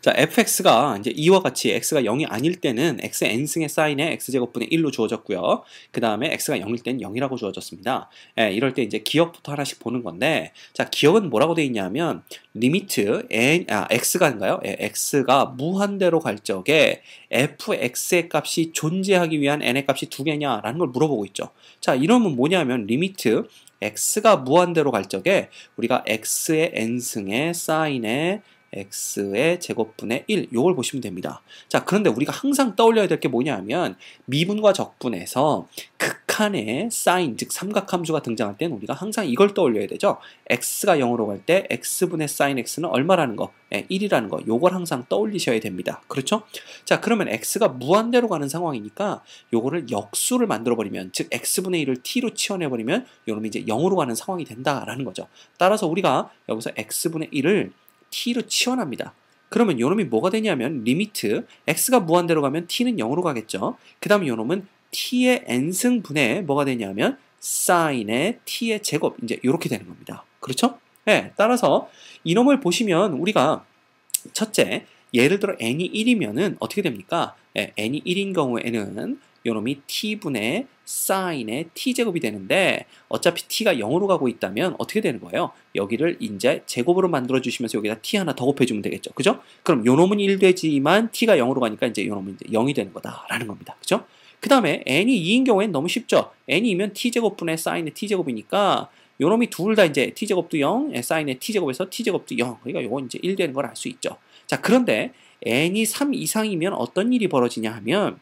자, fx가 이제 이와 같이 x가 0이 아닐 때는 x n승의 사인에 x제곱분의 1로 주어졌고요. 그 다음에 x가 0일 때는 0이라고 주어졌습니다. 예, 이럴 때 이제 기억부터 하나씩 보는 건데, 자, 기억은 뭐라고 되어 있냐면 리미트 x가인가요? 예, x가 무한대로 갈 적에 fx의 값이 존재하기 위한 n의 값이 두 개냐라는 걸 물어보고 있죠. 자, 이러면 뭐냐면 리미트 x가 무한대로 갈 적에 우리가 x의 n승의 사인에 x의 제곱분의 1 요걸 보시면 됩니다. 자, 그런데 우리가 항상 떠올려야 될 게 뭐냐면 미분과 적분에서 극한의 사인, 즉 삼각함수가 등장할 때는 우리가 항상 이걸 떠올려야 되죠. x가 0으로 갈 때 x분의 사인 x는 얼마라는 거? 1이라는 거. 요걸 항상 떠올리셔야 됩니다. 그렇죠? 자, 그러면 x가 무한대로 가는 상황이니까 요거를 역수를 만들어 버리면, 즉 x분의 1을 t로 치환해 버리면 요놈이 이제 0으로 가는 상황이 된다라는 거죠. 따라서 우리가 여기서 x분의 1을 t로 치환합니다. 그러면 요놈이 뭐가 되냐면 리미트 x가 무한대로 가면 t는 0으로 가겠죠. 그 다음에 요놈은 t의 n승분의 뭐가 되냐면 사인의 t의 제곱, 이제 이렇게 되는 겁니다. 그렇죠? 네, 따라서 이놈을 보시면 우리가 첫째, 예를 들어 n이 1이면은 어떻게 됩니까? 네, n이 1인 경우에는 요놈이 t분의 사인의 t제곱이 되는데, 어차피 t가 0으로 가고 있다면 어떻게 되는 거예요? 여기를 이제 제곱으로 만들어 주시면서 여기다 t 하나 더 곱해 주면 되겠죠. 그죠? 그럼 요놈은 1 되지만 t가 0으로 가니까 이제 요놈은 이제 0이 되는 거다라는 겁니다. 그죠? 그 다음에 n이 2인 경우에는 너무 쉽죠. n이면 t제곱분의 사인의 t제곱이니까 요놈이 둘 다 이제 t제곱도 0, 사인의 t제곱에서 t제곱도 0. 그러니까 요거 이제 1 되는 걸 알 수 있죠. 자, 그런데 n이 3 이상이면 어떤 일이 벌어지냐 하면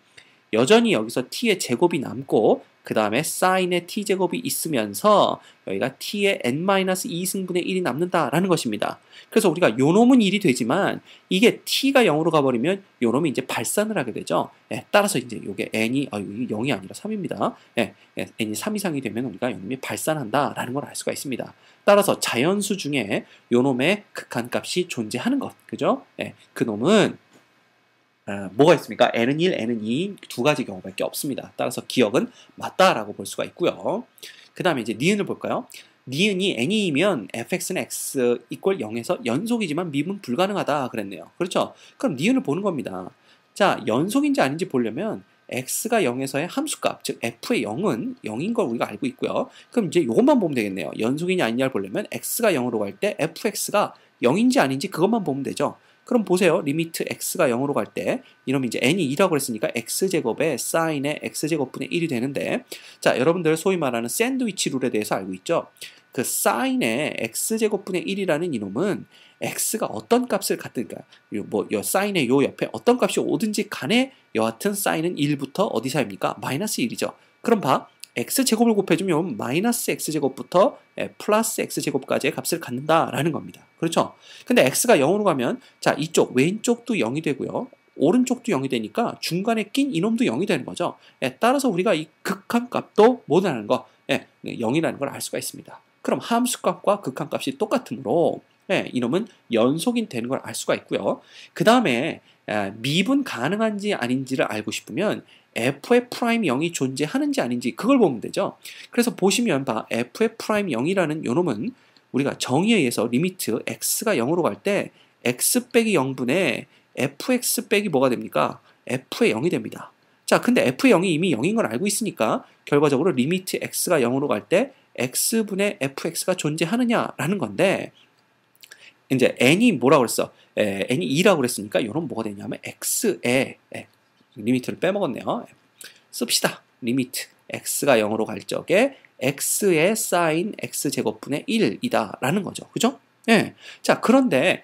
여전히 여기서 t의 제곱이 남고 그 다음에 사인의 t제곱이 있으면서 여기가 t의 n-2승분의 1이 남는다라는 것입니다. 그래서 우리가 요놈은 1이 되지만 이게 t가 0으로 가버리면 요놈이 이제 발산을 하게 되죠. 예, 따라서 이제 요게 n이 0이 아니라 3입니다. 예, n이 3 이상이 되면 우리가 요놈이 발산한다라는 걸 알 수가 있습니다. 따라서 자연수 중에 요놈의 극한값이 존재하는 것, 그죠? 예, 그 놈은 뭐가 있습니까? n은 1, n은 2 두 가지 경우밖에 없습니다. 따라서 기억은 맞다라고 볼 수가 있고요. 그 다음에 이제 니은을 볼까요? 니은이 n이면 fx는 x 이퀄 0에서 연속이지만 미분 불가능하다 그랬네요. 그렇죠? 그럼 니은을 보는 겁니다. 자, 연속인지 아닌지 보려면 x가 0에서의 함수값, 즉 f의 0은 0인 걸 우리가 알고 있고요. 그럼 이제 이것만 보면 되겠네요. 연속이냐 아니냐를 보려면 x가 0으로 갈 때 fx가 0인지 아닌지 그것만 보면 되죠. 그럼 보세요. 리미트 x가 0으로 갈 때 이놈이 이제 n이 2라고 그랬으니까 x제곱에 사인의 x제곱분의 1이 되는데, 자, 여러분들 소위 말하는 샌드위치 룰에 대해서 알고 있죠? 그 사인의 x제곱분의 1이라는 이놈은 x가 어떤 값을 갖든가 요 사인의 요 옆에 어떤 값이 오든지 간에 여하튼 사인은 1부터 어디 사이입니까? 마이너스 1이죠. 그럼 봐. x제곱을 곱해주면 마이너스 x제곱부터 플러스 x제곱까지의 값을 갖는다라는 겁니다. 그렇죠? 근데 x가 0으로 가면 자, 이쪽 왼쪽도 0이 되고요. 오른쪽도 0이 되니까 중간에 낀 이놈도 0이 되는 거죠. 따라서 우리가 이 극한값도 뭐라는 거? 0이라는 걸 알 수가 있습니다. 그럼 함수값과 극한값이 똑같으므로 이놈은 연속인 되는 걸 알 수가 있고요. 그 다음에 미분 가능한지 아닌지를 알고 싶으면 f의 프라임 0이 존재하는지 아닌지 그걸 보면 되죠. 그래서 보시면 f의 프라임 0이라는 요놈은 우리가 정의에 의해서 리미트 x가 0으로 갈 때 x 빼기 0분의 fx 빼기 뭐가 됩니까? f의 0이 됩니다. 자, 근데 f의 0이 이미 0인 걸 알고 있으니까 결과적으로 리미트 x가 0으로 갈 때 x분의 fx가 존재하느냐라는 건데, 이제 n이 뭐라고 그랬어? n이 2라고 그랬으니까 요런 뭐가 되냐면 x에 리미트를 빼먹었네요. 씁시다. 리미트 x가 0으로 갈 적에 x의 사인 x제곱분의 1이다 라는 거죠. 그죠? 예. 자, 그런데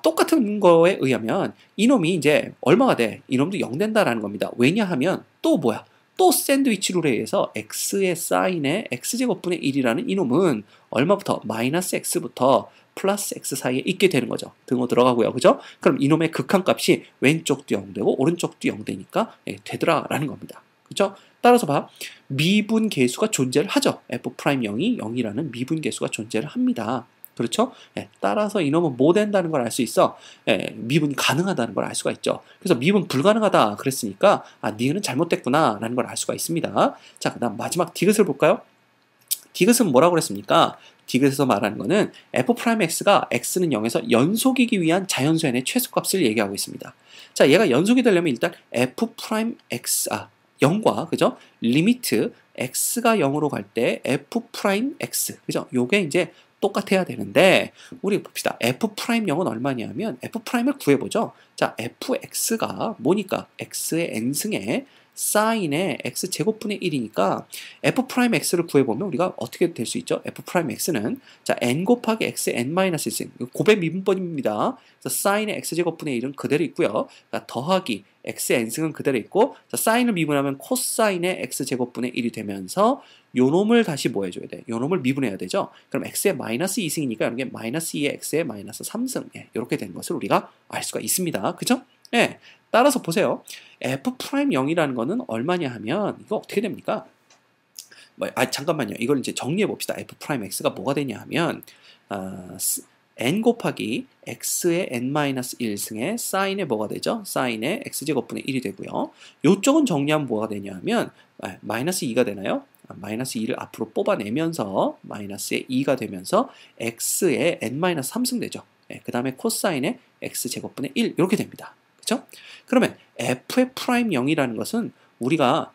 똑같은 거에 의하면 이놈이 이제 얼마가 돼? 이놈도 0 된다라는 겁니다. 왜냐하면 또 뭐야? 또 샌드위치 룰에 의해서 x의 사인의 x제곱분의 1이라는 이놈은 얼마부터? 마이너스 x부터 플러스 x 사이에 있게 되는 거죠. 등호 들어가고요. 그죠? 그럼 이놈의 극한값이 왼쪽도 0 되고 오른쪽도 0 되니까 되더라라는 겁니다. 그죠? 따라서 봐. 미분 계수가 존재를 하죠. f'0이 0이라는 미분 계수가 존재를 합니다. 그렇죠? 따라서 이놈은 뭐 된다는 걸 알 수 있어. 미분 가능하다는 걸 알 수가 있죠. 그래서 미분 불가능하다 그랬으니까 니은은 잘못됐구나 라는 걸 알 수가 있습니다. 자, 그 다음 마지막 디귿을 볼까요? 디귿은 뭐라고 그랬습니까? 디귿에서 말하는 거는 f'x가 x는 0에서 연속이기 위한 자연수의 최소값을 얘기하고 있습니다. 자, 얘가 연속이 되려면 일단 f'x 0과 그죠? 리미트 x가 0으로 갈 때 f'x 그죠? 요게 이제 똑같아야 되는데 우리 봅시다. f'0은 얼마냐면 f'을 구해보죠. 자, fx가 뭐니까 x의 n승에 사인의 x제곱분의 1이니까 f'x를 구해보면 우리가 어떻게 될 수 있죠? f'x는 자 n 곱하기 x의 n-1승 고배 미분법입니다. 그래서 사인의 x제곱분의 1은 그대로 있고요. 자, 더하기 x의 n승은 그대로 있고 자, 사인을 미분하면 코사인의 x제곱분의 1이 되면서 요 놈을 다시 뭐 해줘야 돼? 요 놈을 미분해야 되죠? 그럼 x의 마이너스 2승이니까 이게 마이너스 2의 x의 마이너스 3승 이렇게 되는 것을 우리가 알 수가 있습니다. 그죠? 예. 따라서 보세요. f'0이라는 거는 얼마냐 하면 이거 어떻게 됩니까? 잠깐만요. 이걸 이제 정리해 봅시다. f'x가 뭐가 되냐 하면 n 곱하기 x의 n-1승의 사인의 뭐가 되죠? 사인의 x제곱분의 1이 되고요. 요쪽은 정리하면 뭐가 되냐 하면 마이너스 2가 되나요? 마이너스 2를 앞으로 뽑아내면서 마이너스의 2가 되면서 x의 n-3승 되죠. 그 다음에 코사인의 x제곱분의 1 이렇게 됩니다. 그렇죠? 그러면 f'E'0이라는 것은 우리가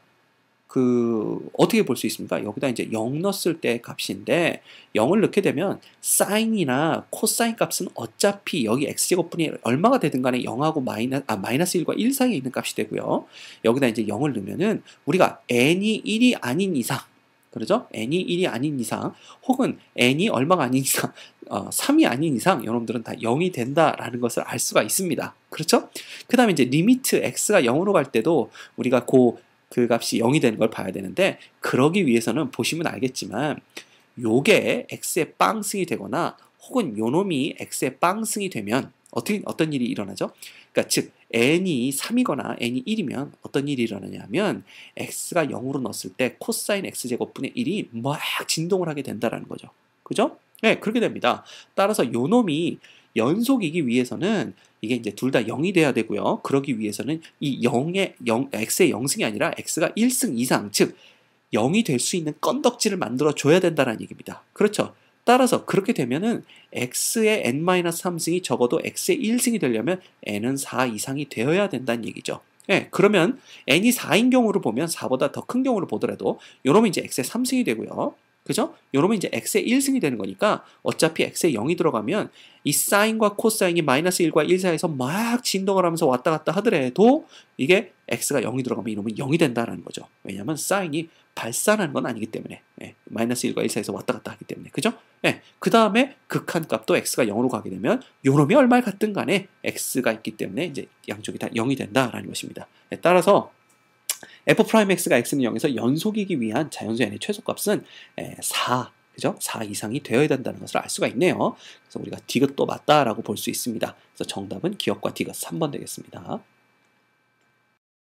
어떻게 볼 수 있습니까? 여기다 이제 0 넣었을 때 값인데 0을 넣게 되면 사인이나 코사인 값은 어차피 여기 x제곱분이 얼마가 되든 간에 0하고 마이너스 1과 1 사이에 있는 값이 되고요. 여기다 이제 0을 넣으면은 우리가 n이 1이 아닌 이상 그러죠? n이 1이 아닌 이상 혹은 n이 얼마가 아닌 이상 3이 아닌 이상 여러분들은 다 0이 된다라는 것을 알 수가 있습니다. 그렇죠? 그 다음에 이제 리미트 x가 0으로 갈 때도 우리가 그 값이 0이 되는 걸 봐야 되는데 그러기 위해서는 보시면 알겠지만 요게 x의 빵승이 되거나 혹은 요놈이 x의 빵승이 되면 어떤 일이 일어나죠? 그러니까 즉 n이 3이거나 n이 1이면 어떤 일이 일어나냐면 x가 0으로 넣었을 때 코사인 x제곱분의 1이 막 진동을 하게 된다는 거죠. 그죠? 네, 그렇게 됩니다. 따라서 요놈이 연속이기 위해서는 이게 이제 둘 다 0이 돼야 되고요. 그러기 위해서는 이 x의 0승이 아니라 x가 1승 이상, 즉 0이 될 수 있는 건덕지를 만들어 줘야 된다는 얘기입니다. 그렇죠? 따라서 그렇게 되면은 x의 n-3승이 적어도 x의 1승이 되려면 n은 4 이상이 되어야 된다는 얘기죠. 예, 그러면 n이 4인 경우를 보면 4보다 더 큰 경우를 보더라도 요놈은 이제 x의 3승이 되고요. 그죠? 요러면 이제 x의 1승이 되는 거니까 어차피 x에 0이 들어가면 이 사인과 코사인이 마이너스 1과 1 사이에서 막 진동을 하면서 왔다 갔다 하더라도 이게 x가 0이 들어가면 이놈은 0이 된다는 거죠. 왜냐하면 사인이 발산하는 건 아니기 때문에 마이너스 1과 1 사이에서 왔다 갔다 하기 때문에 그죠? 그 다음에 극한값도 x가 0으로 가게 되면 요놈이 얼마를 갖든 간에 x가 있기 때문에 이제 양쪽이 다 0이 된다라는 것입니다. 따라서 f'x가 x는 0에서 연속이기 위한 자연수 n의 최소값은 4, 그죠? 4 이상이 되어야 된다는 것을 알 수가 있네요. 그래서 우리가 디귿도 맞다라고 볼 수 있습니다. 그래서 정답은 기억과 디귿 3번 되겠습니다.